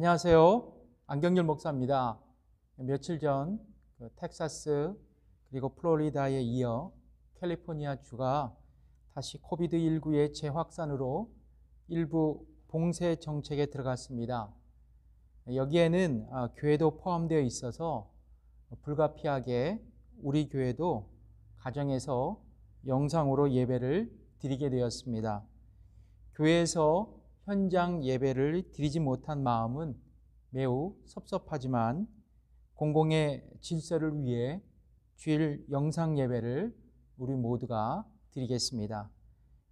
안녕하세요. 안경길 목사입니다. 며칠 전 텍사스 그리고 플로리다에 이어 캘리포니아 주가 다시 코비드19의 재확산으로 일부 봉쇄 정책에 들어갔습니다. 여기에는 교회도 포함되어 있어서 불가피하게 우리 교회도 가정에서 영상으로 예배를 드리게 되었습니다. 교회에서 현장 예배를 드리지 못한 마음은 매우 섭섭하지만 공공의 질서를 위해 주일 영상 예배를 우리 모두가 드리겠습니다.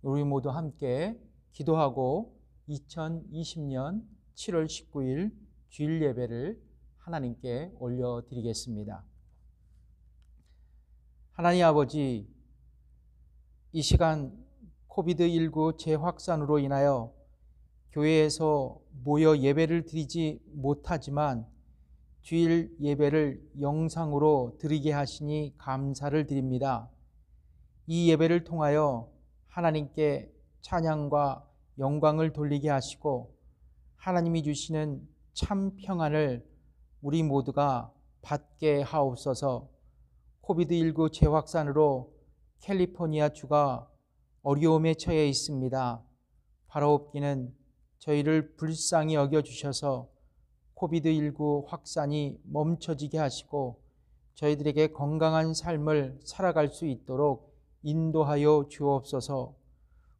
우리 모두 함께 기도하고 2020년 7월 19일 주일 예배를 하나님께 올려드리겠습니다. 하나님 아버지, 이 시간 코비드19 재확산으로 인하여 교회에서 모여 예배를 드리지 못하지만 주일 예배를 영상으로 드리게 하시니 감사를 드립니다. 이 예배를 통하여 하나님께 찬양과 영광을 돌리게 하시고 하나님이 주시는 참 평안을 우리 모두가 받게 하옵소서. 코비드19 재확산으로 캘리포니아 주가 어려움에 처해 있습니다. 바라옵기는 저희를 불쌍히 여겨주셔서 코비드19 확산이 멈춰지게 하시고 저희들에게 건강한 삶을 살아갈 수 있도록 인도하여 주옵소서.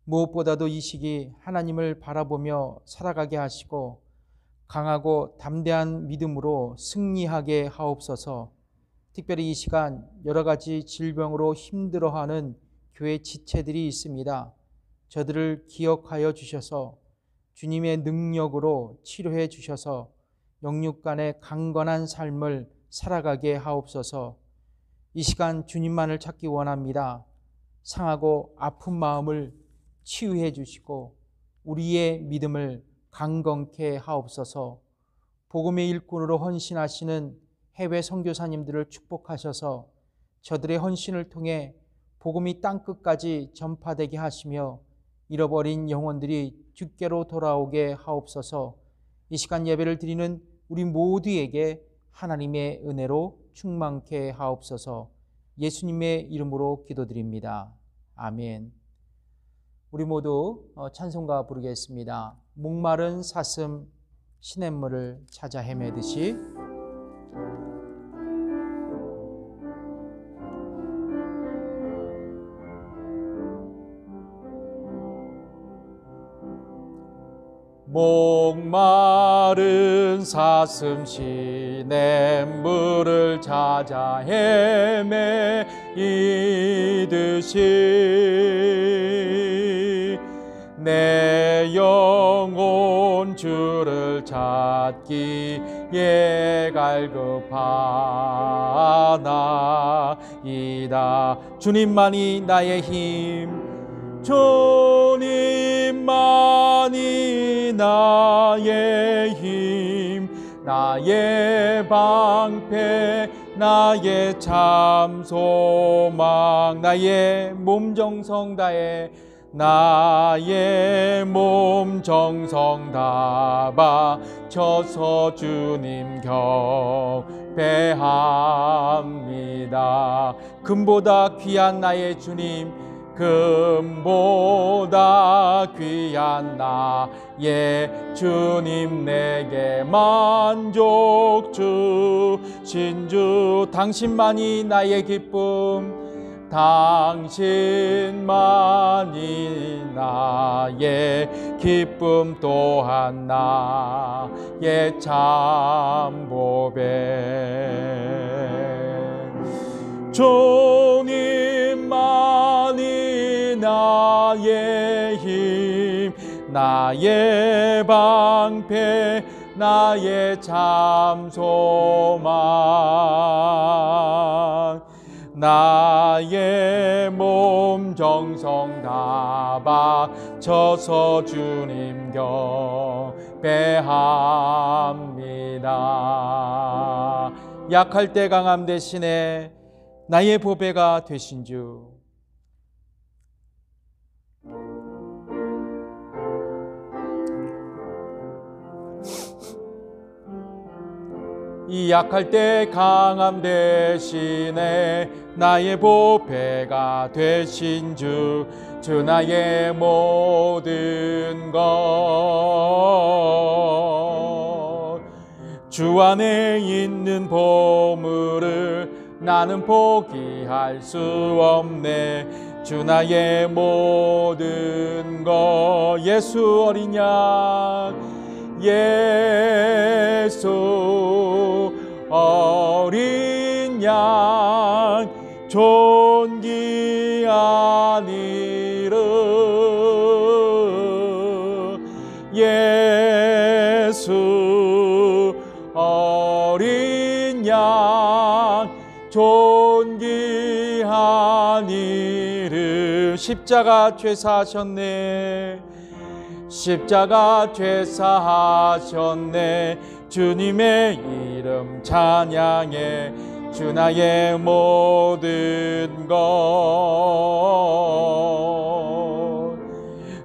무엇보다도 이 시기 하나님을 바라보며 살아가게 하시고 강하고 담대한 믿음으로 승리하게 하옵소서. 특별히 이 시간 여러 가지 질병으로 힘들어하는 교회 지체들이 있습니다. 저들을 기억하여 주셔서 주님의 능력으로 치료해 주셔서 영육간의 강건한 삶을 살아가게 하옵소서. 이 시간 주님만을 찾기 원합니다. 상하고 아픈 마음을 치유해 주시고 우리의 믿음을 강건케 하옵소서. 복음의 일꾼으로 헌신하시는 해외 선교사님들을 축복하셔서 저들의 헌신을 통해 복음이 땅끝까지 전파되게 하시며 잃어버린 영혼들이 주께로 돌아오게 하옵소서. 이 시간 예배를 드리는 우리 모두에게 하나님의 은혜로 충만케 하옵소서. 예수님의 이름으로 기도드립니다. 아멘. 우리 모두 찬송가 부르겠습니다. 목마른 사슴 시냇물을 찾아 헤매듯이. 목마른 사슴 시냇물을 찾아 헤매이듯이 내 영혼 주를 찾기에 갈급하나이다. 주님만이 나의 힘, 주님만이 나의 힘, 나의 방패, 나의 참 소망, 나의 몸 정성 다해, 나의 몸 정성 다 바쳐서 주님 경배합니다. 금보다 귀한 나의 주님, 금보다 귀한 나의 주님, 내게 만족 주신 주, 당신만이 나의 기쁨, 당신만이 나의 기쁨, 또한 나의 참 보배. 주님만이 나의 힘, 나의 방패, 나의 참 소망, 나의 몸 정성 다 바쳐서 주님 경배합니다. 약할 때 강함 대신에 나의 보배가 되신 주, 이 약할 때 강함 대신에 나의 보배가 되신 주 나의 모든 것. 주 안에 있는 보물을 나는 포기할 수 없네. 주 나의 모든 것. 예수 어린 양, 예수 어린 양, 존귀한 이름. 예수 어린 양, 존귀한 이름. 십자가 죄사하셨네. 십자가 죄사하셨네. 주님의 이름 찬양해. 주 나의 모든 것.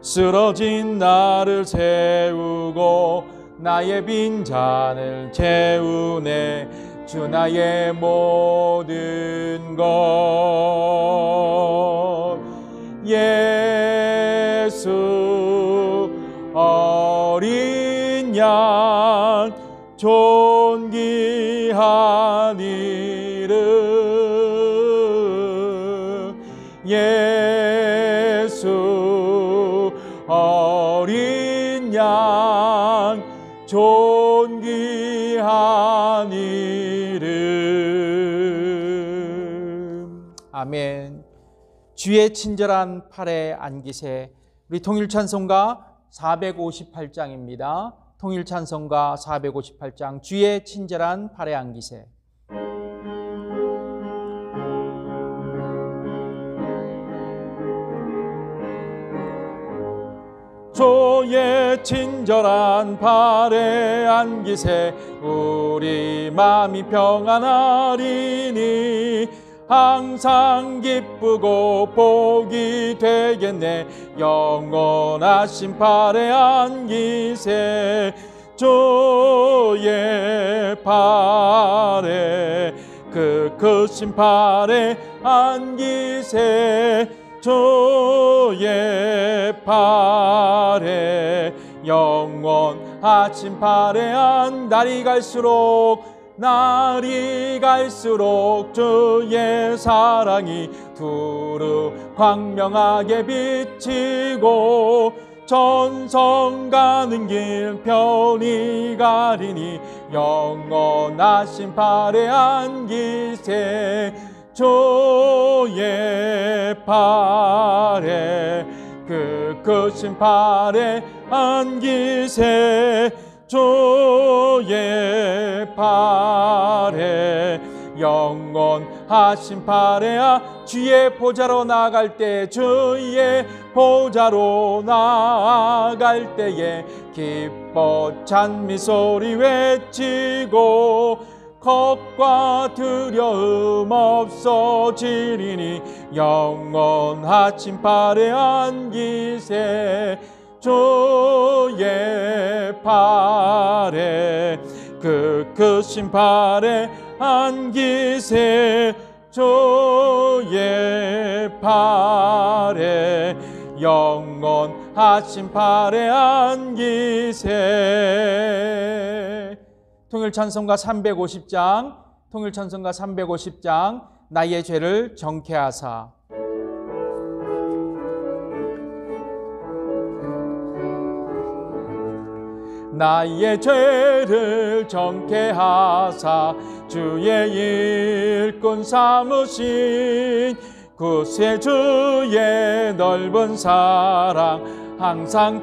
쓰러진 나를 세우고 나의 빈잔을 채우네. 주 나의 모든 것. 예수 어린 양, 존귀한 이름. 예수 어린 양, 존귀한 이름. 아멘. 주의 친절한 팔에 안기세. 우리 통일찬송가 458장입니다. 통일찬송가 458장, 주의 친절한 팔에 안기세. 주의 친절한 팔에 안기세. 우리 마음이 평안하리니 항상 기쁘고 복이 되겠네. 영원하신 팔에 안기세. 주의 팔에, 그 크신 팔에 안기세. 주의 팔에, 영원하신 팔에 날이 갈수록 주의 사랑이 두루 광명하게 비치고 전성 가는 길 편히 가리니 영원하신 팔에 안기세. 주의 팔에, 그 크신 팔에 안기세. 주의 팔에, 영원하신 팔에 주의 보좌로 나아갈 때, 주의 보좌로 나아갈 때에 기뻐 찬미 소리 외치고 겁과 두려움 없어지리니 영원하신 팔에 안기세. 주의 팔에, 그 크신 팔에 안기세. 주의 팔에, 영원하신 팔에 안기세. 통일찬송가 350장, 통일찬송가 350장, 나의 죄를 정케하사. 나의 죄를 정케하사 주의 일꾼 삼으신 구세주의 넓은 사랑 항상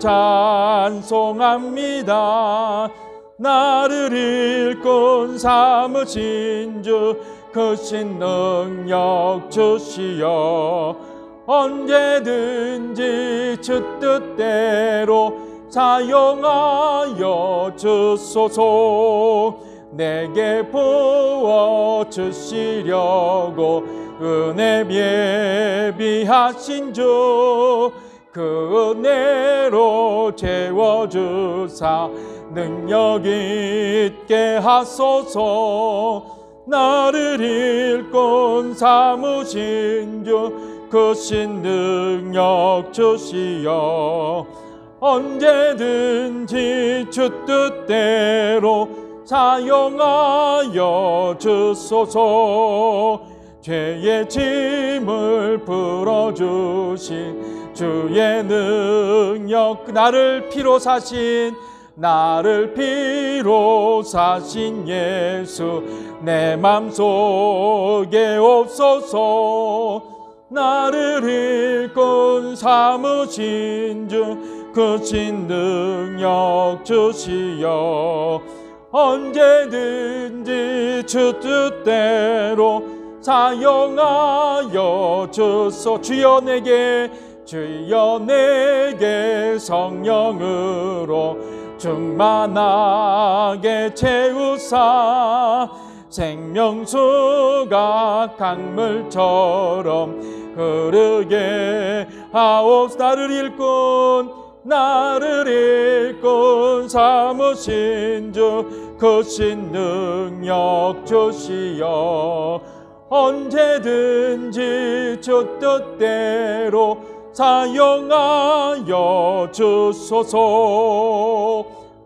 찬송합니다. 나를 일꾼 삼으신 주 크신 능력 주시어 언제든지 주 뜻대로 사용하여 주소서. 내게 부어 주시려고 은혜 예비하신 주 그 은혜로 채워주사 능력 있게 하소서. 나를 일꾼 삼으신 주 크신 능력 주시어 언제든지 주 뜻대로 사용하여 주소서. 죄의 짐을 풀어주신 주의 능력, 나를 피로 사신 예수 내 맘속에 없소서. 나를 일꾼 삼으신 주 크신 능력 주시어 언제든지 주 뜻대로 사용하여 주소. 주여 내게 성령으로 충만하게 채우사 생명수가 강물처럼 흐르게 하옵소서. 나를 일꾼 삼으신 주 크신 능력 주시어 언제든지 주 뜻대로 사용하여 주소서.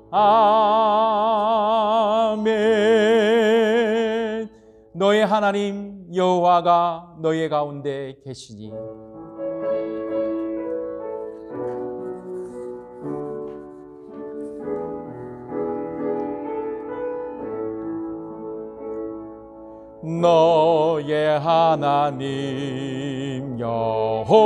아멘. 너의 하나님 여호와가 너의 가운데 계시니 너의 하나님 여호와가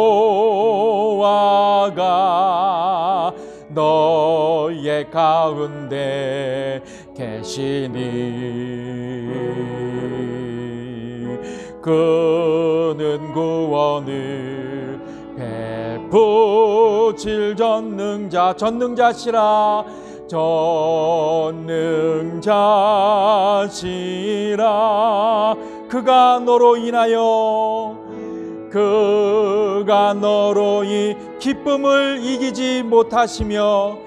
너의 가운데 계시니 그는 구원을 베푸실 전능자시라 그가 너로 이 기쁨을 이기지 못하시며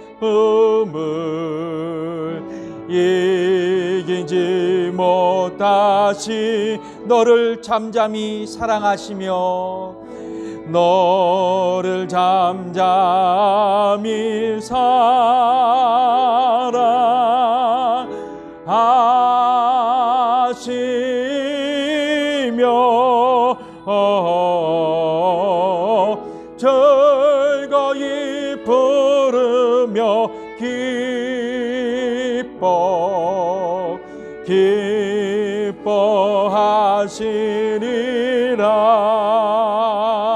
이기지 못하시 너를 잠잠히 사랑하시며 너를 잠잠히 사랑하시며 즐거이 부르며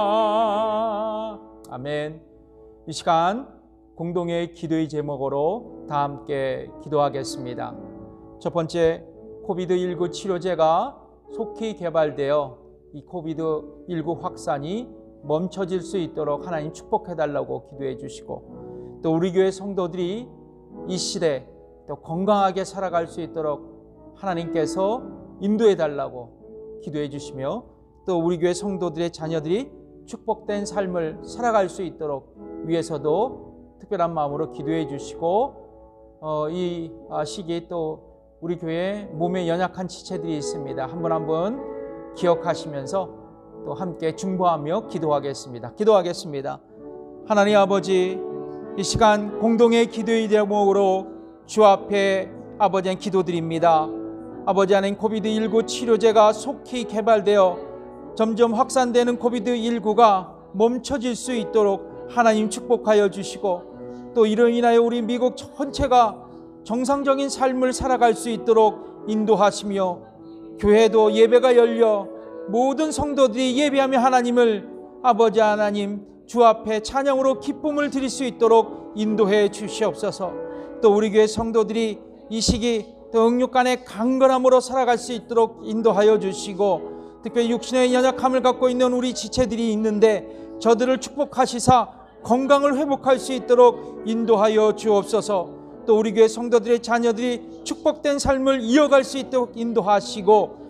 기뻐하시리라. 아멘. 이 시간 공동의 기도의 제목으로 다 함께 기도하겠습니다. 첫 번째, 코비드19 치료제가 속히 개발되어 이 코비드19 확산이 멈춰질 수 있도록 하나님 축복해달라고 기도해 주시고, 또 우리 교회 성도들이 이 시대 또 건강하게 살아갈 수 있도록 하나님께서 인도해 달라고 기도해 주시며, 또 우리 교회 성도들의 자녀들이 축복된 삶을 살아갈 수 있도록 위해서도 특별한 마음으로 기도해 주시고, 이 시기에 또 우리 교회에 몸에 연약한 지체들이 있습니다. 한 분 한 분 기억하시면서 또 함께 중보하며 기도하겠습니다. 하나님 아버지, 이 시간 공동의 기도의 제목으로 주 앞에 아버지 기도드립니다. 아버지 하나님, 코비드19 치료제가 속히 개발되어 점점 확산되는 코비드19가 멈춰질 수 있도록 하나님 축복하여 주시고, 또 이로 인하여 우리 미국 전체가 정상적인 삶을 살아갈 수 있도록 인도하시며, 교회도 예배가 열려 모든 성도들이 예배하며 하나님을 아버지 하나님 주 앞에 찬양으로 기쁨을 드릴 수 있도록 인도해 주시옵소서. 또 우리 교회 성도들이 이 시기 또 응육간의 강건함으로 살아갈 수 있도록 인도하여 주시고, 특별히 육신의 연약함을 갖고 있는 우리 지체들이 있는데 저들을 축복하시사 건강을 회복할 수 있도록 인도하여 주옵소서. 또 우리 교회 성도들의 자녀들이 축복된 삶을 이어갈 수 있도록 인도하시고,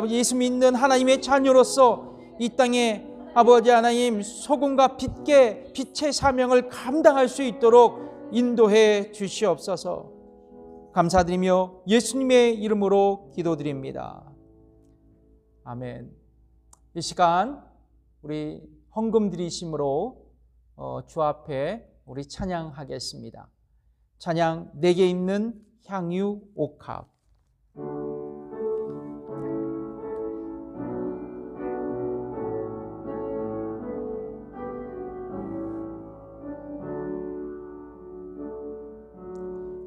예수 믿는 하나님의 자녀로서 이 땅에 아버지 하나님, 소금과 빛의 사명을 감당할 수 있도록 인도해 주시옵소서. 감사드리며 예수님의 이름으로 기도드립니다. 아멘. 이 시간 우리 헌금 드리심으로 주 앞에 우리 찬양하겠습니다. 찬양 내게 있는 향유 옥합.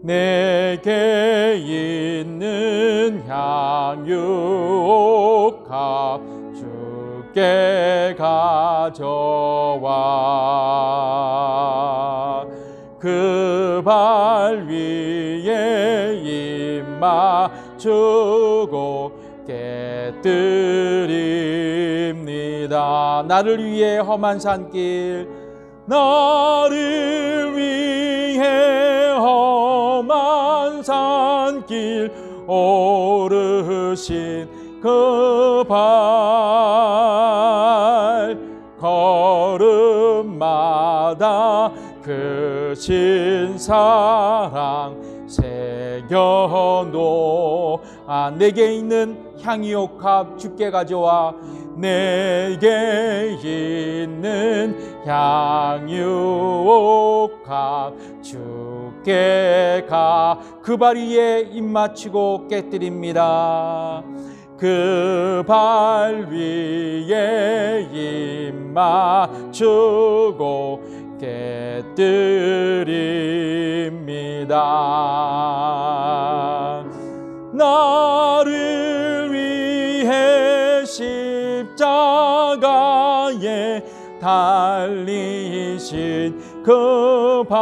내게 있는 향유 옥합 주께 가져와 그 발 위에 입 맞추고 깨뜨립니다. 나를 위해 험한 산길, 나를 위해 험한 산길 오르신 그 발 걸음마다 그 신사랑 새겨놓아 내게 있는 향유옥합 주께 가져와 내게 있는 향유옥합 주께 가 그 발 위에 입 맞추고 깨뜨립니다. 그 발 위에 입 맞추고 깨뜨립니다. 나를 위해 십자가에 달리신 그 발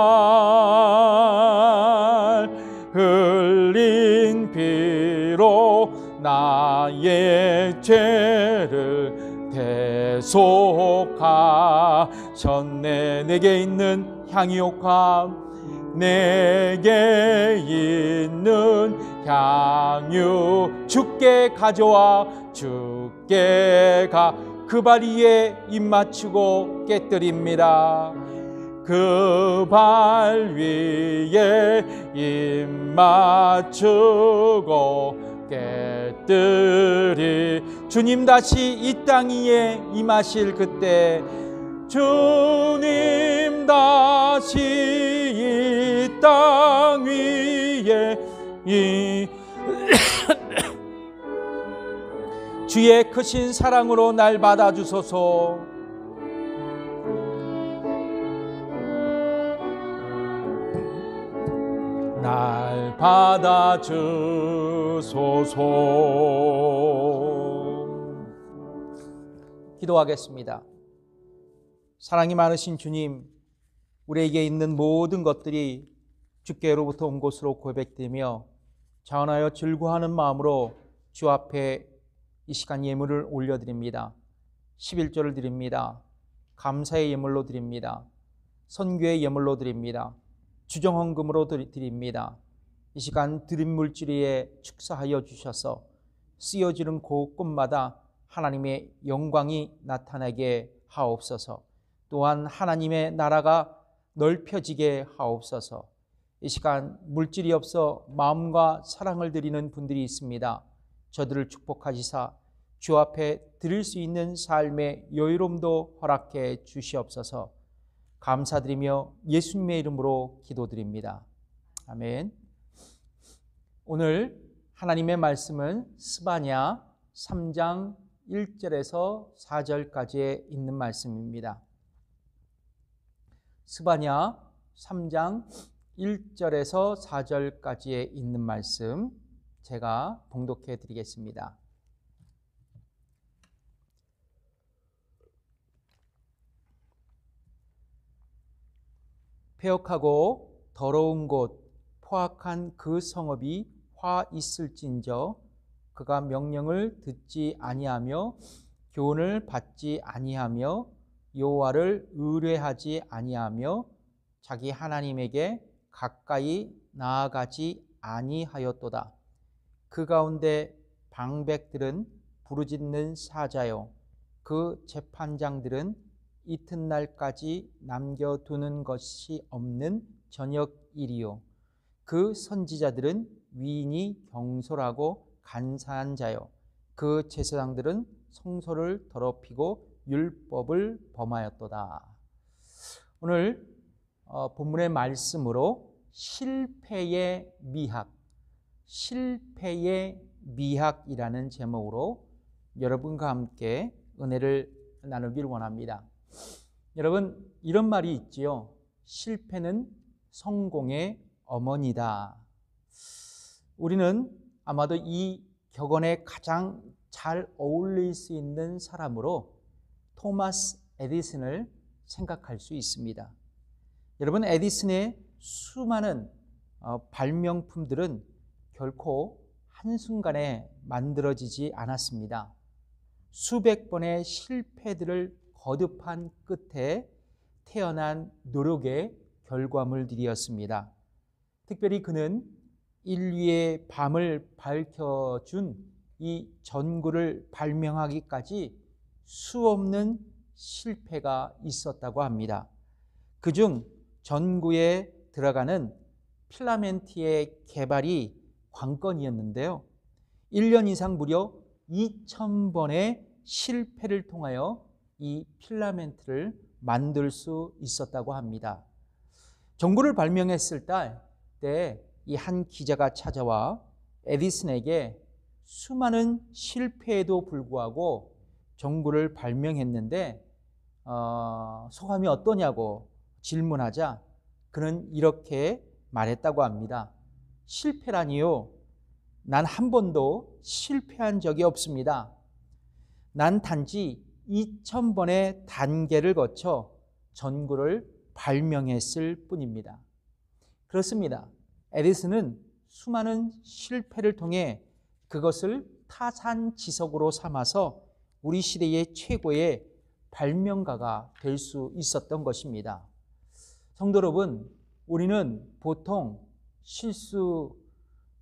흘린 피로 나의 죄를 대속하셨네. 내게 있는 향유옥합, 내게 있는 향유 주께 가져와 주께 가 그 발 위에 입 맞추고 깨뜨립니다. 그 발 위에 입 맞추고 깨뜨리 주님 다시 이 땅 위에 임하실 그때 주님 다시 이 땅 위에 주의 크신 사랑으로 날 받아주소서. 날 받아주소서. 기도하겠습니다. 사랑이 많으신 주님, 우리에게 있는 모든 것들이 주께로부터 온 것으로 고백되며 자원하여 즐거워하는 마음으로 주 앞에 이 시간 예물을 올려드립니다. 11조를 드립니다. 감사의 예물로 드립니다. 선교의 예물로 드립니다. 주정헌금으로 드립니다. 이 시간 드린 물질에 축사하여 주셔서 쓰여지는 곳곳마다 하나님의 영광이 나타나게 하옵소서. 또한 하나님의 나라가 넓혀지게 하옵소서. 이 시간 물질이 없어 마음과 사랑을 드리는 분들이 있습니다. 저들을 축복하시사 주 앞에 드릴 수 있는 삶의 여유로움도 허락해 주시옵소서. 감사드리며 예수님의 이름으로 기도드립니다. 아멘. 오늘 하나님의 말씀은 스바냐 3장 1절에서 4절까지에 있는 말씀입니다. 스바냐 3장 1절에서 4절까지에 있는 말씀 제가 봉독해 드리겠습니다. 폐역하고 더러운 곳 포악한 그 성읍이 화 있을진저 그가 명령을 듣지 아니하며 교훈을 받지 아니하며 여호와를 의뢰하지 아니하며 자기 하나님에게 가까이 나아가지 아니하였도다. 그 가운데 방백들은 부르짖는 사자요 그 재판장들은 이튿날까지 남겨두는 것이 없는 저녁일이요 그 선지자들은 위인이 경솔하고 간사한 자요 그 제사장들은 성소를 더럽히고 율법을 범하였도다. 오늘 본문의 말씀으로 실패의 미학이라는 제목으로 여러분과 함께 은혜를 나누길 원합니다. 여러분, 이런 말이 있지요. 실패는 성공의 어머니다. 우리는 아마도 이 격언에 가장 잘 어울릴 수 있는 사람으로 토마스 에디슨을 생각할 수 있습니다. 여러분, 에디슨의 수많은 발명품들은 결코 한순간에 만들어지지 않았습니다. 수백 번의 실패들을 거듭한 끝에 태어난 노력의 결과물들이었습니다. 특별히 그는 인류의 밤을 밝혀준 이 전구를 발명하기까지 수없는 실패가 있었다고 합니다. 그중 전구에 들어가는 필라멘트의 개발이 관건이었는데요. 1년 이상 무려 2000번의 실패를 통하여 이 필라멘트를 만들 수 있었다고 합니다. 전구를 발명했을 때 이 한 기자가 찾아와 에디슨에게 수많은 실패에도 불구하고 전구를 발명했는데 소감이 어떠냐고 질문하자 그는 이렇게 말했다고 합니다. 실패라니요. 난 한 번도 실패한 적이 없습니다. 난 단지 2000번의 단계를 거쳐 전구를 발명했을 뿐입니다. 그렇습니다. 에디슨은 수많은 실패를 통해 그것을 타산지석으로 삼아서 우리 시대의 최고의 발명가가 될 수 있었던 것입니다. 성도 여러분, 우리는 보통 실수를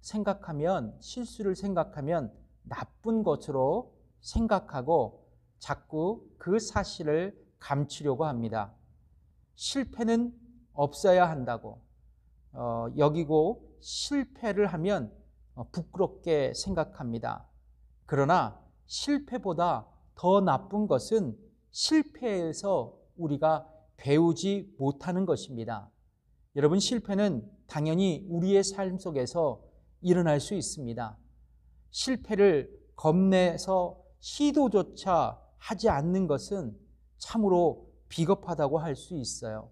생각하면 나쁜 것으로 생각하고 자꾸 그 사실을 감추려고 합니다. 실패는 없어야 한다고 여기고 실패를 하면 부끄럽게 생각합니다. 그러나 실패보다 더 나쁜 것은 실패에서 우리가 배우지 못하는 것입니다. 여러분, 실패는 당연히 우리의 삶 속에서 일어날 수 있습니다. 실패를 겁내서 시도조차 하지 않는 것은 참으로 비겁하다고 할 수 있어요.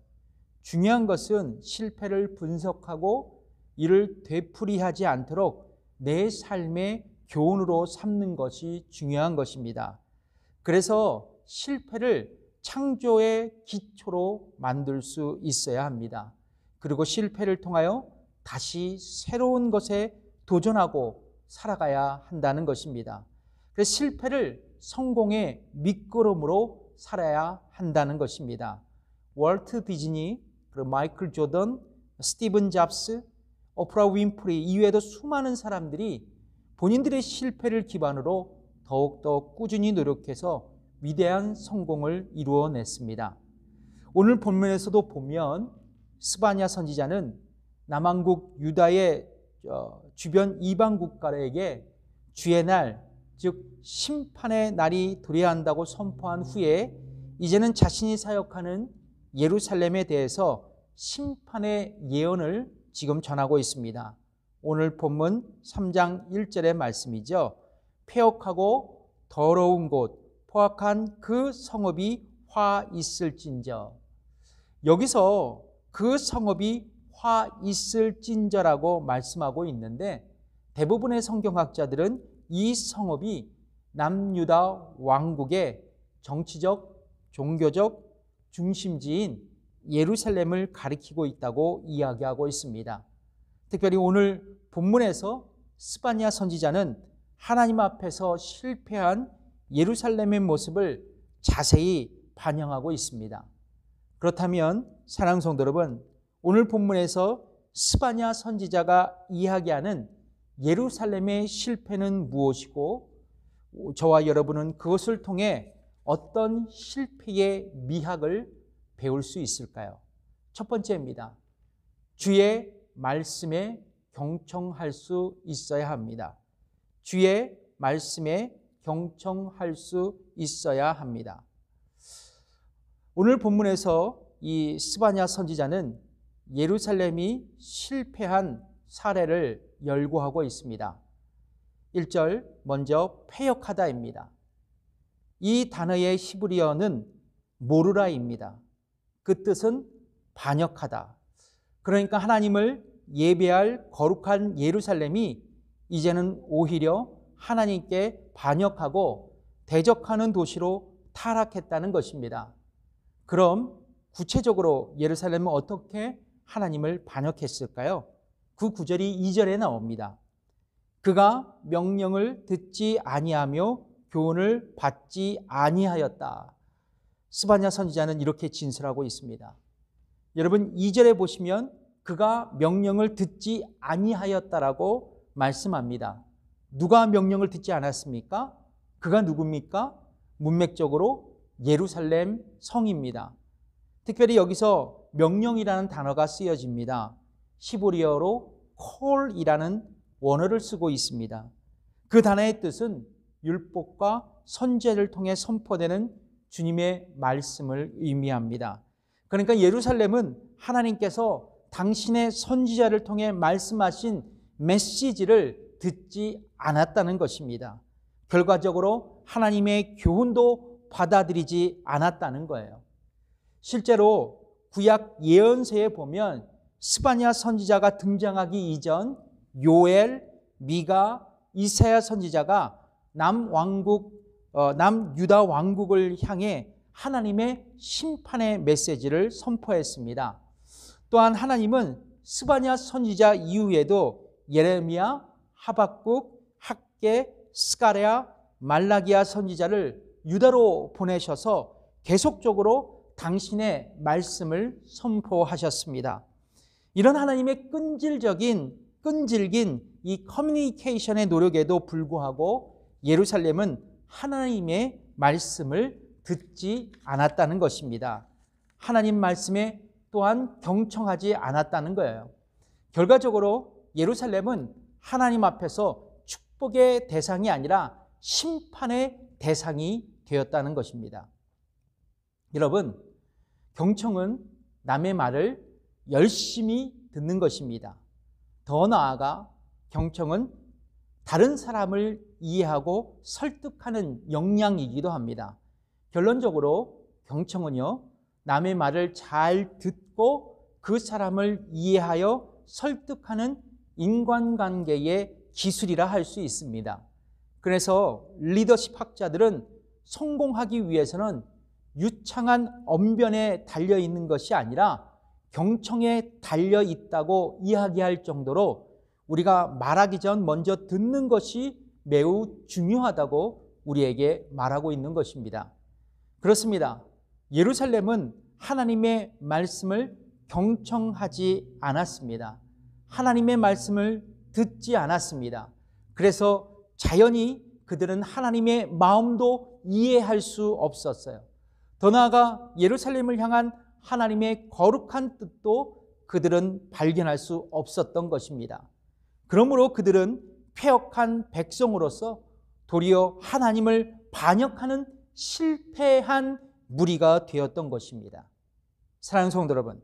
중요한 것은 실패를 분석하고 이를 되풀이하지 않도록 내 삶의 교훈으로 삼는 것이 중요한 것입니다. 그래서 실패를 창조의 기초로 만들 수 있어야 합니다. 그리고 실패를 통하여 다시 새로운 것에 도전하고 살아가야 한다는 것입니다. 그래서 실패를 성공의 밑거름으로 살아야 한다는 것입니다. 월트 디즈니, 그리고 마이클 조던, 스티븐 잡스, 오프라 윈프리 이외에도 수많은 사람들이 본인들의 실패를 기반으로 더욱더 꾸준히 노력해서 위대한 성공을 이루어냈습니다. 오늘 본문에서도 보면 스바냐 선지자는 남왕국 유다의 주변 이방 국가에게 주의 날, 즉 심판의 날이 도래한다고 선포한 후에 이제는 자신이 사역하는 예루살렘에 대해서 심판의 예언을 지금 전하고 있습니다. 오늘 본문 3장 1절의 말씀이죠. 폐역하고 더러운 곳, 포악한 그 성읍이 화 있을진저. 여기서 그 성읍이 화 있을진저라고 말씀하고 있는데 대부분의 성경학자들은 이 성읍이 남유다 왕국의 정치적, 종교적 중심지인 예루살렘을 가리키고 있다고 이야기하고 있습니다. 특별히 오늘 본문에서 스바냐 선지자는 하나님 앞에서 실패한 예루살렘의 모습을 자세히 반영하고 있습니다. 그렇다면 사랑하는 성도 여러분, 오늘 본문에서 스바냐 선지자가 이야기하는 예루살렘의 실패는 무엇이고 저와 여러분은 그것을 통해 어떤 실패의 미학을 배울 수 있을까요? 첫 번째입니다. 주의 말씀에 경청할 수 있어야 합니다. 주의 말씀에 경청할 수 있어야 합니다. 오늘 본문에서 이 스바냐 선지자는 예루살렘이 실패한 사례를 열거하고 있습니다. 1절 먼저 패역하다입니다. 이 단어의 히브리어는 모르라입니다. 그 뜻은 반역하다. 그러니까 하나님을 예배할 거룩한 예루살렘이 이제는 오히려 하나님께 반역하고 대적하는 도시로 타락했다는 것입니다. 그럼 구체적으로 예루살렘은 어떻게 하나님을 반역했을까요? 그 구절이 2절에 나옵니다. 그가 명령을 듣지 아니하며 교훈을 받지 아니하였다. 스바냐 선지자는 이렇게 진술하고 있습니다. 여러분 2절에 보시면 그가 명령을 듣지 아니하였다라고 말씀합니다. 누가 명령을 듣지 않았습니까? 그가 누굽니까? 문맥적으로 예루살렘 성입니다. 특별히 여기서 명령이라는 단어가 쓰여집니다. 히브리어로 call이라는 원어를 쓰고 있습니다. 그 단어의 뜻은 율법과 선제를 통해 선포되는 주님의 말씀을 의미합니다. 그러니까 예루살렘은 하나님께서 당신의 선지자를 통해 말씀하신 메시지를 듣지 않았다는 것입니다. 결과적으로 하나님의 교훈도 받아들이지 않았다는 거예요. 실제로 구약 예언서에 보면 스바냐 선지자가 등장하기 이전 요엘, 미가, 이사야 선지자가 남유다 왕국을 향해 하나님의 심판의 메시지를 선포했습니다. 또한 하나님은 스바냐 선지자 이후에도 예레미야, 하박국, 학개, 스가랴, 말라기야 선지자를 유다로 보내셔서 계속적으로 당신의 말씀을 선포하셨습니다. 이런 하나님의 끈질긴 이 커뮤니케이션의 노력에도 불구하고 예루살렘은 하나님의 말씀을 듣지 않았다는 것입니다. 하나님 말씀에 또한 경청하지 않았다는 거예요. 결과적으로 예루살렘은 하나님 앞에서 축복의 대상이 아니라 심판의 대상이 되었다는 것입니다. 여러분, 경청은 남의 말을 열심히 듣는 것입니다. 더 나아가 경청은 다른 사람을 이해하고 설득하는 역량이기도 합니다. 결론적으로 경청은요, 남의 말을 잘 듣고 그 사람을 이해하여 설득하는 인간관계의 기술이라 할 수 있습니다. 그래서 리더십 학자들은 성공하기 위해서는 유창한 언변에 달려있는 것이 아니라 경청에 달려있다고 이야기할 정도로 우리가 말하기 전 먼저 듣는 것이 매우 중요하다고 우리에게 말하고 있는 것입니다. 그렇습니다. 예루살렘은 하나님의 말씀을 경청하지 않았습니다. 하나님의 말씀을 듣지 않았습니다. 그래서 자연히 그들은 하나님의 마음도 이해할 수 없었어요. 더 나아가 예루살렘을 향한 하나님의 거룩한 뜻도 그들은 발견할 수 없었던 것입니다. 그러므로 그들은 패역한 백성으로서 도리어 하나님을 반역하는 실패한 무리가 되었던 것입니다. 사랑하는 성도 여러분,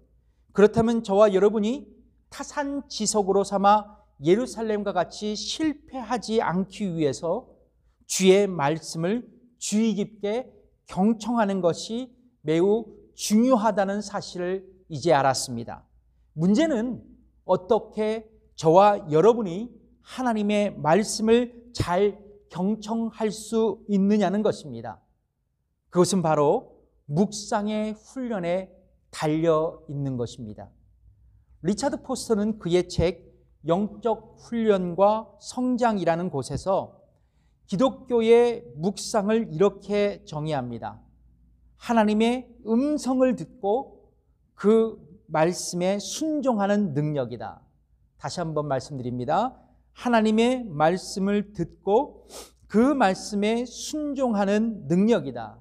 그렇다면 저와 여러분이 타산지석으로 삼아 예루살렘과 같이 실패하지 않기 위해서 주의 말씀을 주의 깊게 경청하는 것이 매우 중요하다는 사실을 이제 알았습니다. 문제는 어떻게 저와 여러분이 하나님의 말씀을 잘 경청할 수 있느냐는 것입니다. 그것은 바로 묵상의 훈련에 달려 있는 것입니다. 리차드 포스터는 그의 책 영적 훈련과 성장이라는 곳에서 기독교의 묵상을 이렇게 정의합니다. 하나님의 음성을 듣고 그 말씀에 순종하는 능력이다. 다시 한번 말씀드립니다. 하나님의 말씀을 듣고 그 말씀에 순종하는 능력이다.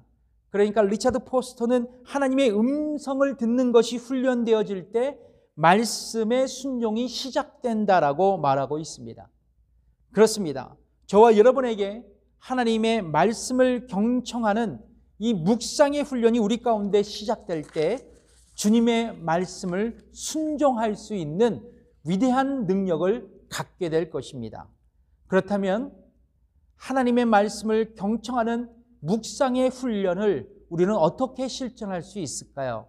그러니까 리차드 포스터는 하나님의 음성을 듣는 것이 훈련되어질 때 말씀의 순종이 시작된다라고 말하고 있습니다. 그렇습니다. 저와 여러분에게 하나님의 말씀을 경청하는 이 묵상의 훈련이 우리 가운데 시작될 때 주님의 말씀을 순종할 수 있는 위대한 능력을 갖게 될 것입니다. 그렇다면 하나님의 말씀을 경청하는 묵상의 훈련을 우리는 어떻게 실천할 수 있을까요?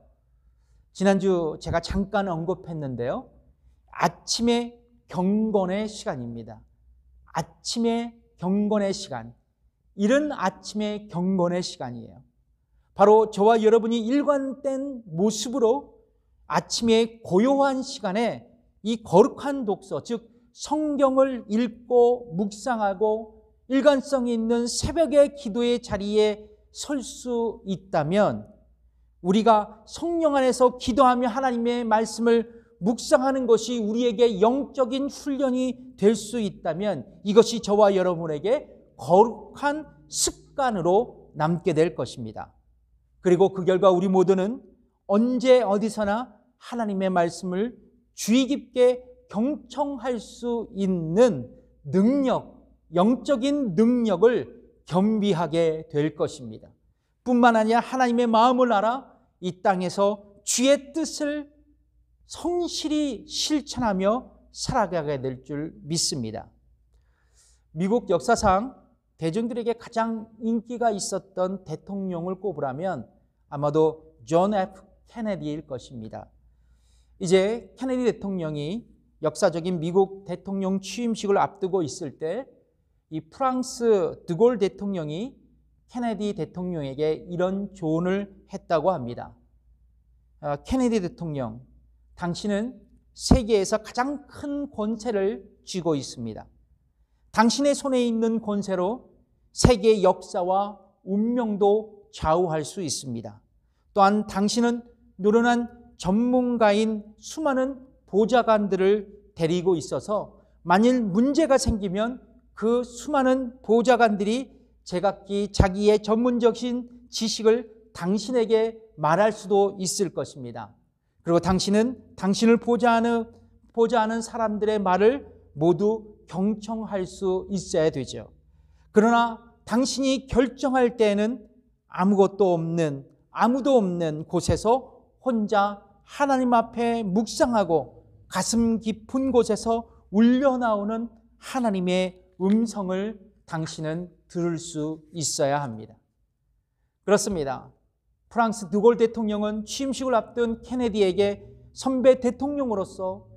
지난주 제가 잠깐 언급했는데요. 아침의 경건의 시간입니다. 아침의 경건의 시간. 이른 아침의 경건의 시간이에요. 바로 저와 여러분이 일관된 모습으로 아침의 고요한 시간에 이 거룩한 독서, 즉 성경을 읽고 묵상하고 일관성이 있는 새벽의 기도의 자리에 설 수 있다면, 우리가 성령 안에서 기도하며 하나님의 말씀을 묵상하는 것이 우리에게 영적인 훈련이 될 수 있다면 이것이 저와 여러분에게 거룩한 습관으로 남게 될 것입니다. 그리고 그 결과 우리 모두는 언제 어디서나 하나님의 말씀을 주의 깊게 경청할 수 있는 능력, 영적인 능력을 겸비하게 될 것입니다. 뿐만 아니라 하나님의 마음을 알아 이 땅에서 주의 뜻을 성실히 실천하며 살아가게 될 줄 믿습니다. 미국 역사상 대중들에게 가장 인기가 있었던 대통령을 꼽으라면 아마도 존 F. 케네디일 것입니다. 이제 케네디 대통령이 역사적인 미국 대통령 취임식을 앞두고 있을 때 이 프랑스 드골 대통령이 케네디 대통령에게 이런 조언을 했다고 합니다. 케네디 대통령, 당신은 세계에서 가장 큰 권세를 쥐고 있습니다. 당신의 손에 있는 권세로 세계의 역사와 운명도 좌우할 수 있습니다. 또한 당신은 노련한 전문가인 수많은 보좌관들을 데리고 있어서 만일 문제가 생기면 그 수많은 보좌관들이 제각기 자기의 전문적인 지식을 당신에게 말할 수도 있을 것입니다. 그리고 당신은 당신을 보좌하는 사람들의 말을 모두 경청할 수 있어야 되죠. 그러나 당신이 결정할 때에는 아무도 없는 곳에서 혼자 하나님 앞에 묵상하고 가슴 깊은 곳에서 울려나오는 하나님의 음성을 당신은 들을 수 있어야 합니다. 그렇습니다. 프랑스 드골 대통령은 취임식을 앞둔 케네디에게 선배 대통령으로서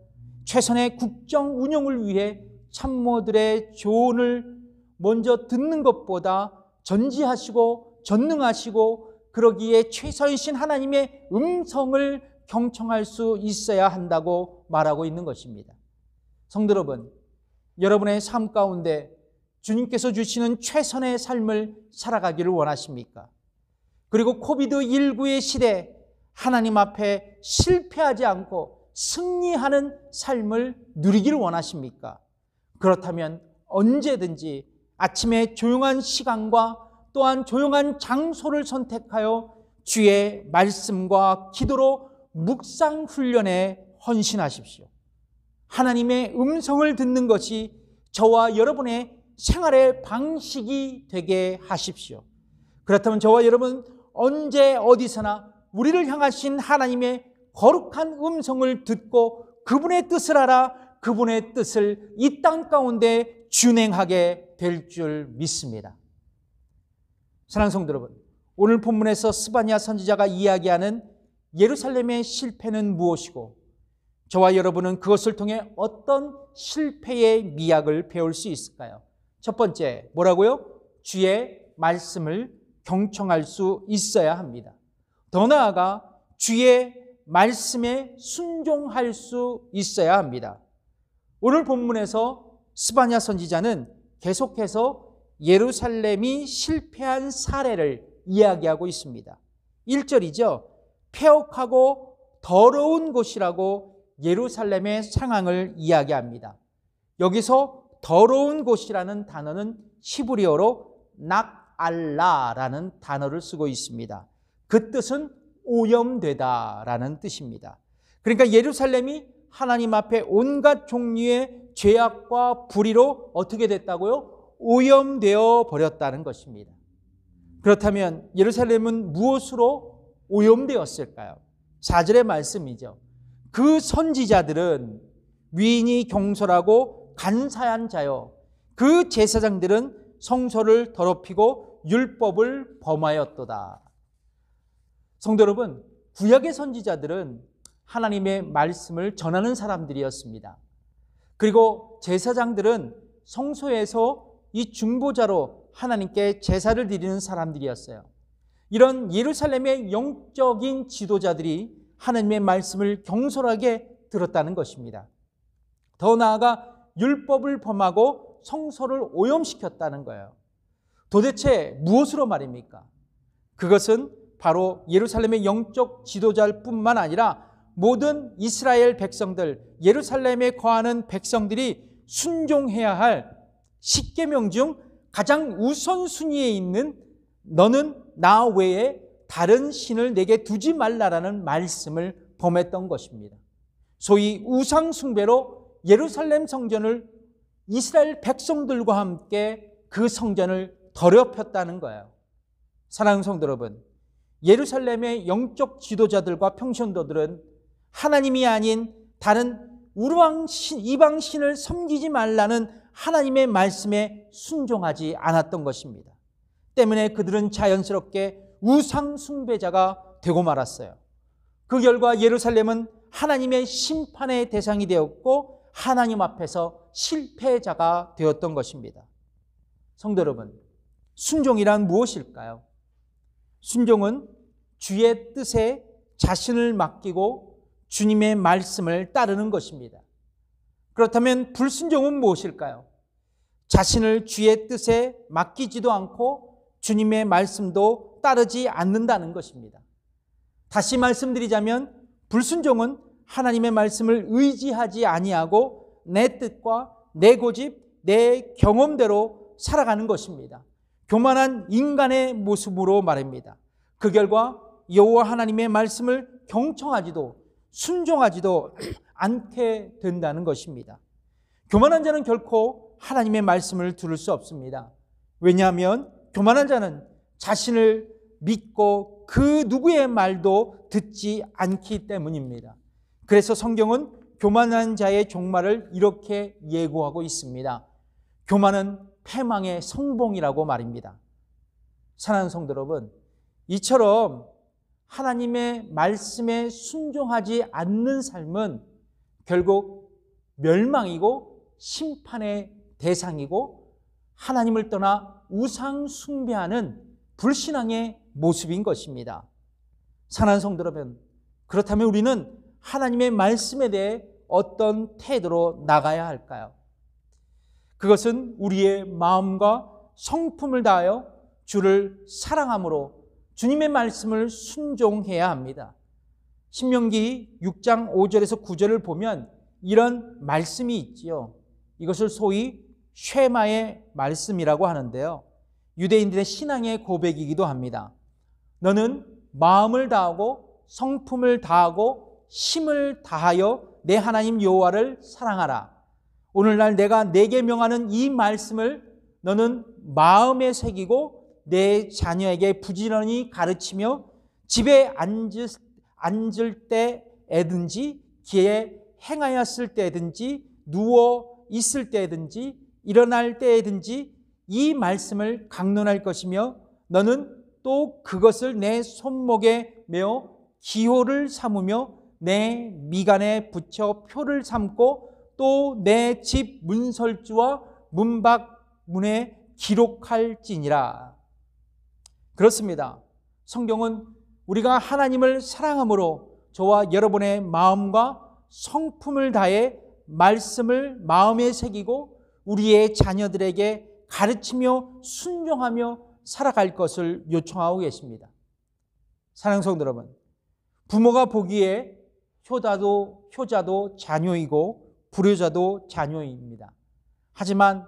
최선의 국정 운영을 위해 참모들의 조언을 먼저 듣는 것보다 전지하시고 전능하시고 그러기에 최선이신 하나님의 음성을 경청할 수 있어야 한다고 말하고 있는 것입니다. 성도 여러분, 여러분의 삶 가운데 주님께서 주시는 최선의 삶을 살아가기를 원하십니까? 그리고 코비드19의 시대 하나님 앞에 실패하지 않고 승리하는 삶을 누리기를 원하십니까? 그렇다면 언제든지 아침에 조용한 시간과 또한 조용한 장소를 선택하여 주의 말씀과 기도로 묵상 훈련에 헌신하십시오. 하나님의 음성을 듣는 것이 저와 여러분의 생활의 방식이 되게 하십시오. 그렇다면 저와 여러분 언제 어디서나 우리를 향하신 하나님의 거룩한 음성을 듣고 그분의 뜻을 알아 그분의 뜻을 이 땅 가운데 준행하게 될 줄 믿습니다. 사랑하는 성도 여러분, 오늘 본문에서 스바냐 선지자가 이야기하는 예루살렘의 실패는 무엇이고 저와 여러분은 그것을 통해 어떤 실패의 미학을 배울 수 있을까요? 첫 번째, 뭐라고요? 주의 말씀을 경청할 수 있어야 합니다. 더 나아가 주의 말씀에 순종할 수 있어야 합니다. 오늘 본문에서 스바냐 선지자는 계속해서 예루살렘이 실패한 사례를 이야기하고 있습니다. 1절이죠. 폐역하고 더러운 곳이라고 예루살렘의 상황을 이야기합니다. 여기서 더러운 곳이라는 단어는 히브리어로 나알라라는 단어를 쓰고 있습니다. 그 뜻은 오염되다라는 뜻입니다. 그러니까 예루살렘이 하나님 앞에 온갖 종류의 죄악과 불의로 어떻게 됐다고요? 오염되어 버렸다는 것입니다. 그렇다면 예루살렘은 무엇으로 오염되었을까요? 4절의 말씀이죠. 그 선지자들은 위인이 경솔하고 간사한 자요, 그 제사장들은 성소를 더럽히고 율법을 범하였도다. 성도 여러분, 구약의 선지자들은 하나님의 말씀을 전하는 사람들이었습니다. 그리고 제사장들은 성소에서 이 중보자로 하나님께 제사를 드리는 사람들이었어요. 이런 예루살렘의 영적인 지도자들이 하나님의 말씀을 경솔하게 들었다는 것입니다. 더 나아가 율법을 범하고 성소를 오염시켰다는 거예요. 도대체 무엇으로 말입니까? 그것은 바로 예루살렘의 영적 지도자일 뿐만 아니라 모든 이스라엘 백성들, 예루살렘에 거하는 백성들이 순종해야 할 10계명 중 가장 우선순위에 있는 너는 나 외에 다른 신을 내게 두지 말라라는 말씀을 범했던 것입니다. 소위 우상 숭배로 예루살렘 성전을 이스라엘 백성들과 함께 그 성전을 더럽혔다는 거예요. 사랑하는 성도 여러분, 예루살렘의 영적 지도자들과 평신도들은 하나님이 아닌 다른 이방 신을 섬기지 말라는 하나님의 말씀에 순종하지 않았던 것입니다. 때문에 그들은 자연스럽게 우상 숭배자가 되고 말았어요. 그 결과 예루살렘은 하나님의 심판의 대상이 되었고 하나님 앞에서 실패자가 되었던 것입니다. 성도 여러분, 순종이란 무엇일까요? 순종은 주의 뜻에 자신을 맡기고 주님의 말씀을 따르는 것입니다. 그렇다면 불순종은 무엇일까요? 자신을 주의 뜻에 맡기지도 않고 주님의 말씀도 따르지 않는다는 것입니다. 다시 말씀드리자면 불순종은 하나님의 말씀을 의지하지 아니하고 내 뜻과 내 고집, 내 경험대로 살아가는 것입니다. 교만한 인간의 모습으로 말입니다. 그 결과 여호와 하나님의 말씀을 경청하지도 순종하지도 않게 된다는 것입니다. 교만한 자는 결코 하나님의 말씀을 들을 수 없습니다. 왜냐하면 교만한 자는 자신을 믿고 그 누구의 말도 듣지 않기 때문입니다. 그래서 성경은 교만한 자의 종말을 이렇게 예고하고 있습니다. 교만은 패망의 성봉이라고 말입니다. 사랑하는 성도 여러분, 이처럼 하나님의 말씀에 순종하지 않는 삶은 결국 멸망이고 심판의 대상이고 하나님을 떠나 우상 숭배하는 불신앙의 모습인 것입니다. 사랑하는 성도 여러분, 그렇다면 우리는 하나님의 말씀에 대해 어떤 태도로 나가야 할까요? 그것은 우리의 마음과 성품을 다하여 주를 사랑함으로 주님의 말씀을 순종해야 합니다. 신명기 6장 5절에서 9절을 보면 이런 말씀이 있지요. 이것을 소위 쉐마의 말씀이라고 하는데요. 유대인들의 신앙의 고백이기도 합니다. 너는 마음을 다하고 성품을 다하고 힘을 다하여 내 하나님 여호와를 사랑하라. 오늘날 내가 내게 명하는 이 말씀을 너는 마음에 새기고 내 자녀에게 부지런히 가르치며 집에 앉을 때에든지 길에 행하였을 때든지 누워 있을 때든지 일어날 때든지 이 말씀을 강론할 것이며 너는 또 그것을 내 손목에 메어 기호를 삼으며 내 미간에 붙여 표를 삼고 또 내 집 문설주와 문밖 문에 기록할지니라. 그렇습니다. 성경은 우리가 하나님을 사랑함으로 저와 여러분의 마음과 성품을 다해 말씀을 마음에 새기고 우리의 자녀들에게 가르치며 순종하며 살아갈 것을 요청하고 계십니다. 사랑하는 성도 여러분, 부모가 보기에 효자도 자녀이고 불효자도 자녀입니다. 하지만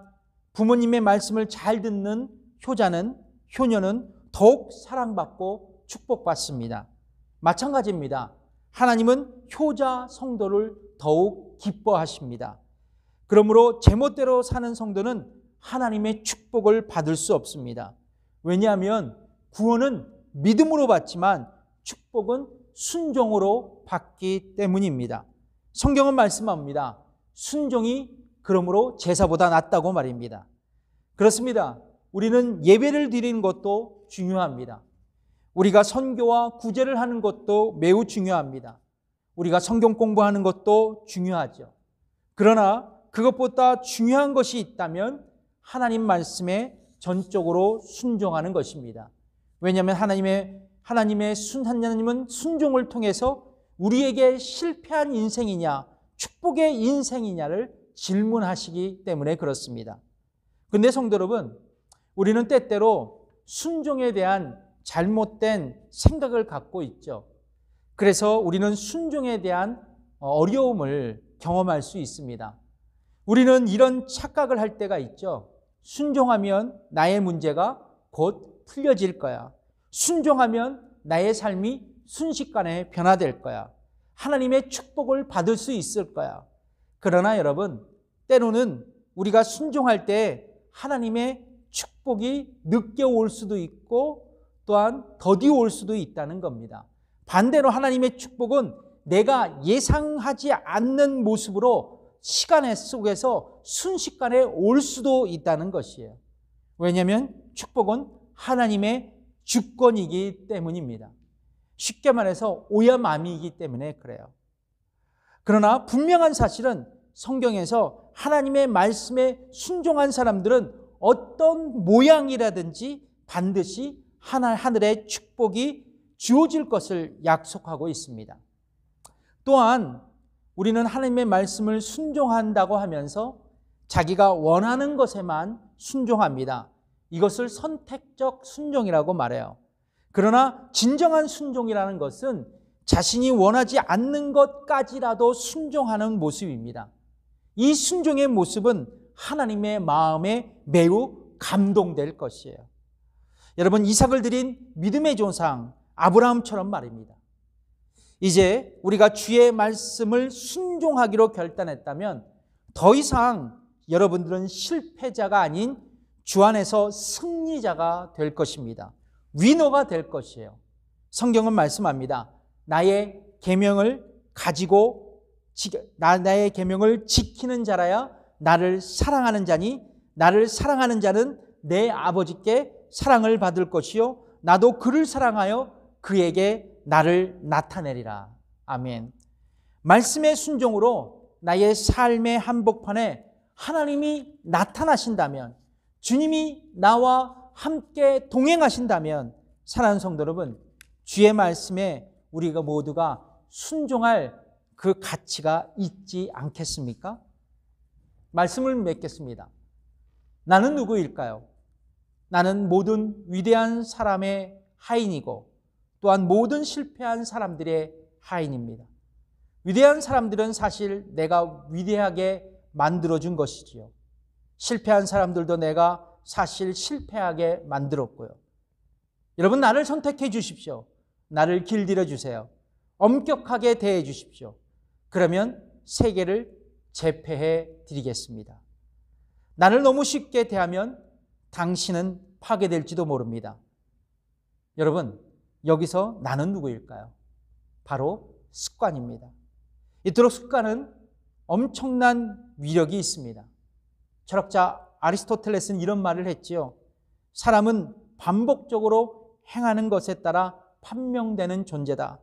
부모님의 말씀을 잘 듣는 효자는 효녀는 더욱 사랑받고 축복받습니다. 마찬가지입니다. 하나님은 효자 성도를 더욱 기뻐하십니다. 그러므로 제멋대로 사는 성도는 하나님의 축복을 받을 수 없습니다. 왜냐하면 구원은 믿음으로 받지만 축복은 순종으로 받기 때문입니다. 성경은 말씀합니다. 순종이 그러므로 제사보다 낫다고 말입니다. 그렇습니다. 우리는 예배를 드리는 것도 중요합니다. 우리가 선교와 구제를 하는 것도 매우 중요합니다. 우리가 성경 공부하는 것도 중요하죠. 그러나 그것보다 중요한 것이 있다면 하나님 말씀에 전적으로 순종하는 것입니다. 왜냐하면 하나님은 순종을 통해서 우리에게 실패한 인생이냐 축복의 인생이냐를 질문하시기 때문에 그렇습니다. 그런데 성도 여러분, 우리는 때때로 순종에 대한 잘못된 생각을 갖고 있죠. 그래서 우리는 순종에 대한 어려움을 경험할 수 있습니다. 우리는 이런 착각을 할 때가 있죠. 순종하면 나의 문제가 곧 풀려질 거야. 순종하면 나의 삶이 순식간에 변화될 거야. 하나님의 축복을 받을 수 있을 거야. 그러나 여러분, 때로는 우리가 순종할 때 하나님의 축복이 늦게 올 수도 있고 또한 더디 올 수도 있다는 겁니다. 반대로 하나님의 축복은 내가 예상하지 않는 모습으로 시간 속에서 순식간에 올 수도 있다는 것이에요. 왜냐하면 축복은 하나님의 주권이기 때문입니다. 쉽게 말해서 오야마미이기 때문에 그래요. 그러나 분명한 사실은 성경에서 하나님의 말씀에 순종한 사람들은 어떤 모양이라든지 반드시 하늘의 축복이 주어질 것을 약속하고 있습니다. 또한 우리는 하나님의 말씀을 순종한다고 하면서 자기가 원하는 것에만 순종합니다. 이것을 선택적 순종이라고 말해요. 그러나 진정한 순종이라는 것은 자신이 원하지 않는 것까지라도 순종하는 모습입니다. 이 순종의 모습은 하나님의 마음에 매우 감동될 것이에요. 여러분, 이삭을 드린 믿음의 조상 아브라함처럼 말입니다. 이제 우리가 주의 말씀을 순종하기로 결단했다면 더 이상 여러분들은 실패자가 아닌 주 안에서 승리자가 될 것입니다. 위너가 될 것이에요. 성경은 말씀합니다. 나의 계명을 지키는 자라야 나를 사랑하는 자니 나를 사랑하는 자는 내 아버지께 사랑을 받을 것이요 나도 그를 사랑하여 그에게 나를 나타내리라. 아멘. 말씀의 순종으로 나의 삶의 한복판에 하나님이 나타나신다면, 주님이 나와 함께 동행하신다면, 사랑하는 성도 여러분, 주의 말씀에 우리가 모두가 순종할 그 가치가 있지 않겠습니까? 말씀을 맺겠습니다. 나는 누구일까요? 나는 모든 위대한 사람의 하인이고 또한 모든 실패한 사람들의 하인입니다. 위대한 사람들은 사실 내가 위대하게 만들어준 것이지요. 실패한 사람들도 내가 사실 실패하게 만들었고요. 여러분, 나를 선택해 주십시오. 나를 길들여 주세요. 엄격하게 대해 주십시오. 그러면 세계를 제패해 드리겠습니다. 나를 너무 쉽게 대하면 당신은 파괴될지도 모릅니다. 여러분, 여기서 나는 누구일까요? 바로 습관입니다. 이토록 습관은 엄청난 위력이 있습니다. 철학자 아리스토텔레스는 이런 말을 했지요. 사람은 반복적으로 행하는 것에 따라 판명되는 존재다.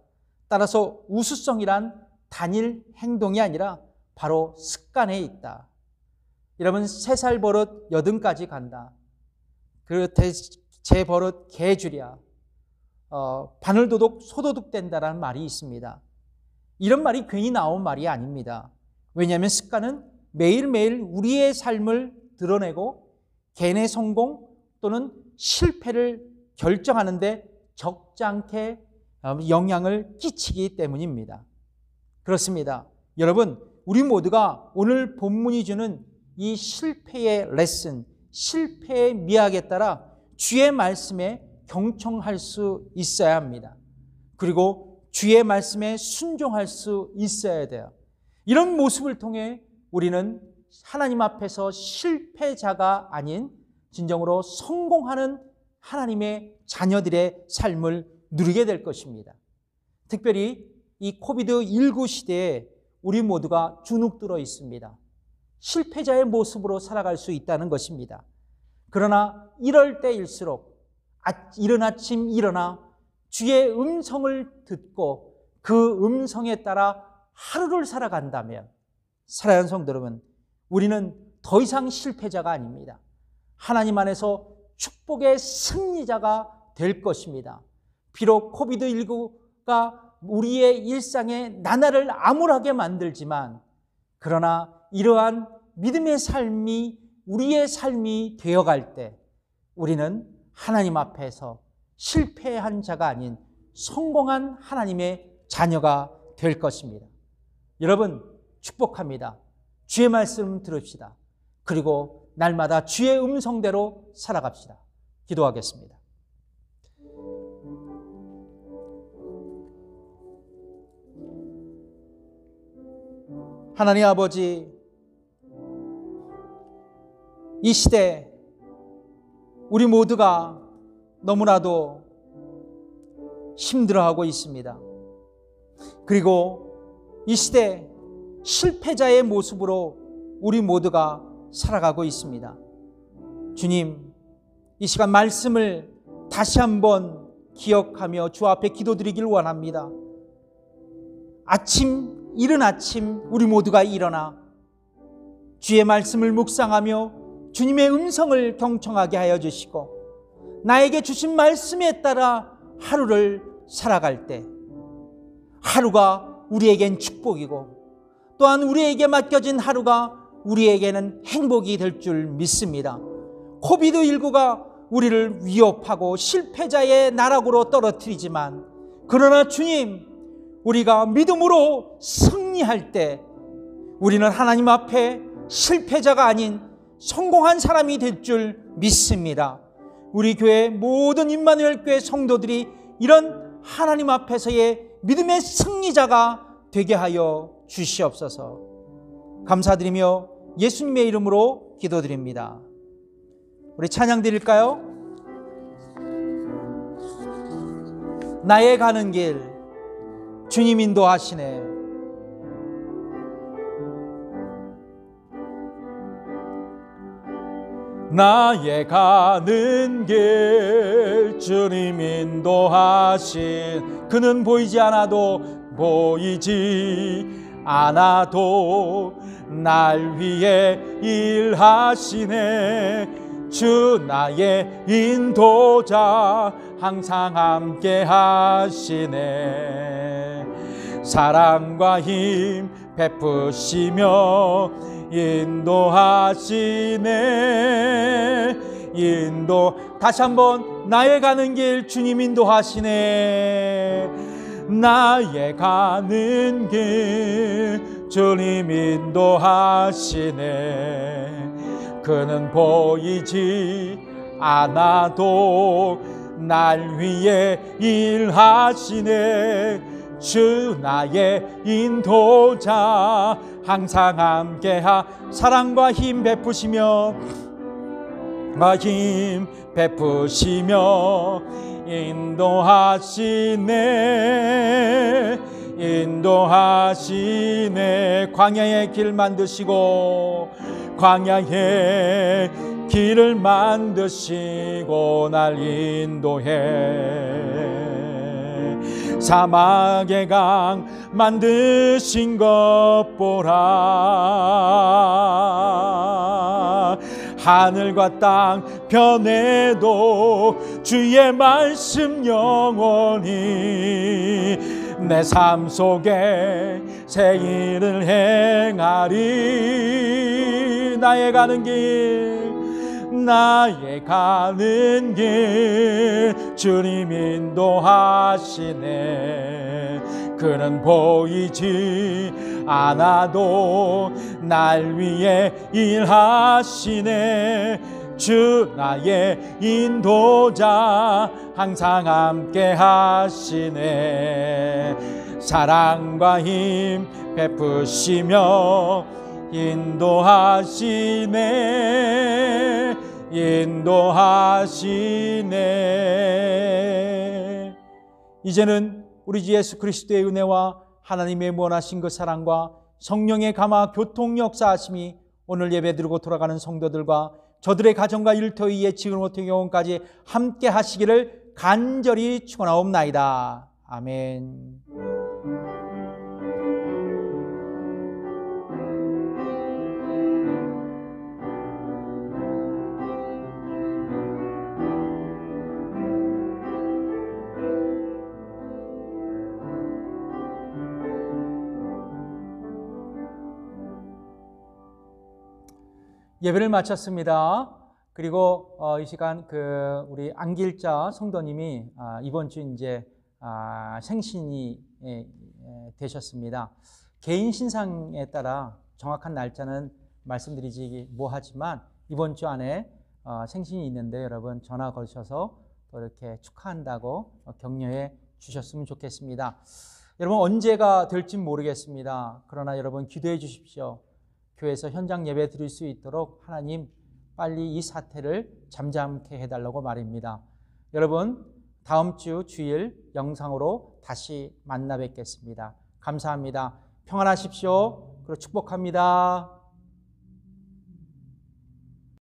따라서 우수성이란 단일 행동이 아니라 바로 습관에 있다. 여러분, 3살 버릇 80까지 간다. 제 버릇 개주랴. 바늘도둑 소도둑 된다라는 말이 있습니다. 이런 말이 괜히 나온 말이 아닙니다. 왜냐하면 습관은 매일매일 우리의 삶을 드러내고 개인의 성공 또는 실패를 결정하는데 적잖게 영향을 끼치기 때문입니다. 그렇습니다. 여러분, 우리 모두가 오늘 본문이 주는 이 실패의 레슨, 실패의 미학에 따라 주의 말씀에 경청할 수 있어야 합니다. 그리고 주의 말씀에 순종할 수 있어야 돼요. 이런 모습을 통해 우리는 하나님 앞에서 실패자가 아닌 진정으로 성공하는 하나님의 자녀들의 삶을 누리게 될 것입니다. 특별히 이 코비드19 시대에 우리 모두가 주눅들어 있습니다. 실패자의 모습으로 살아갈 수 있다는 것입니다. 그러나 이럴 때일수록 이른 아침 일어나 주의 음성을 듣고 그 음성에 따라 하루를 살아간다면, 사랑하는 성도 여러분, 우리는 더 이상 실패자가 아닙니다. 하나님 안에서 축복의 승리자가 될 것입니다. 비록 코비드19가 우리의 일상의 나날을 암울하게 만들지만, 그러나 이러한 믿음의 삶이 우리의 삶이 되어갈 때 우리는 하나님 앞에서 실패한 자가 아닌 성공한 하나님의 자녀가 될 것입니다. 여러분, 축복합니다. 주의 말씀 들읍시다. 그리고 날마다 주의 음성대로 살아갑시다. 기도하겠습니다. 하나님 아버지, 이 시대 우리 모두가 너무나도 힘들어하고 있습니다. 그리고 이 시대 실패자의 모습으로 우리 모두가 살아가고 있습니다. 주님, 이 시간 말씀을 다시 한번 기억하며 주 앞에 기도드리길 원합니다. 이른 아침 우리 모두가 일어나 주의 말씀을 묵상하며 주님의 음성을 경청하게 하여 주시고, 나에게 주신 말씀에 따라 하루를 살아갈 때 하루가 우리에겐 축복이고, 또한 우리에게 맡겨진 하루가 우리에게는 행복이 될 줄 믿습니다. 코비드19가 우리를 위협하고 실패자의 나락으로 떨어뜨리지만, 그러나 주님, 우리가 믿음으로 승리할 때 우리는 하나님 앞에 실패자가 아닌 성공한 사람이 될 줄 믿습니다. 우리 교회 모든 임마누엘 교회 성도들이 이런 하나님 앞에서의 믿음의 승리자가 되게 하여 주시옵소서. 감사드리며 예수님의 이름으로 기도드립니다. 우리 찬양 드릴까요? 나의 가는 길 주님 인도하시네. 나의 가는 길 주님 인도하신, 그는 보이지 않아도 날 위해 일하시네. 주 나의 인도자 항상 함께 하시네. 사랑과 힘 베푸시며 인도하시네. 다시 한번, 나의 가는 길 주님 인도하시네. 나의 가는 길 주님 인도하시네. 그는 보이지 않아도 날 위해 일하시네. 주 나의 인도자 항상 함께하. 사랑과 힘 베푸시며 인도하시네. 광야의 길 만드시고, 광야의 길을 만드시고 날 인도해. 사막의 강 만드신 것 보라. 하늘과 땅 변해도 주의 말씀 영원히 내 삶 속에 새 일을 행하리. 나의 가는 길 주님 인도하시네. 그는 보이지 않아도 날 위해 일하시네. 주 나의 인도자 항상 함께 하시네. 사랑과 힘 베푸시며 인도하시네. 인도하시네. 이제는 우리 주 예수 그리스도의 은혜와 하나님의 무한하신 그 사랑과 성령의 감화 교통 역사하심이 오늘 예배드리고 돌아가는 성도들과 저들의 가정과 일터위에 지금부터 영원까지 함께 하시기를 간절히 축원하옵나이다. 아멘. 예배를 마쳤습니다. 그리고 이 시간 우리 안길자 성도님이 이번 주 이제 생신이 되셨습니다. 개인 신상에 따라 정확한 날짜는 말씀드리지 뭐하지만 이번 주 안에 생신이 있는데 여러분 전화 걸으셔서 또 이렇게 축하한다고 격려해 주셨으면 좋겠습니다. 여러분 언제가 될지 모르겠습니다. 그러나 여러분 기도해 주십시오. 교회에서 현장 예배 드릴 수 있도록 하나님 빨리 이 사태를 잠잠케 해달라고 말입니다. 여러분 다음 주 주일 영상으로 다시 만나 뵙겠습니다. 감사합니다. 평안하십시오. 그리고 축복합니다.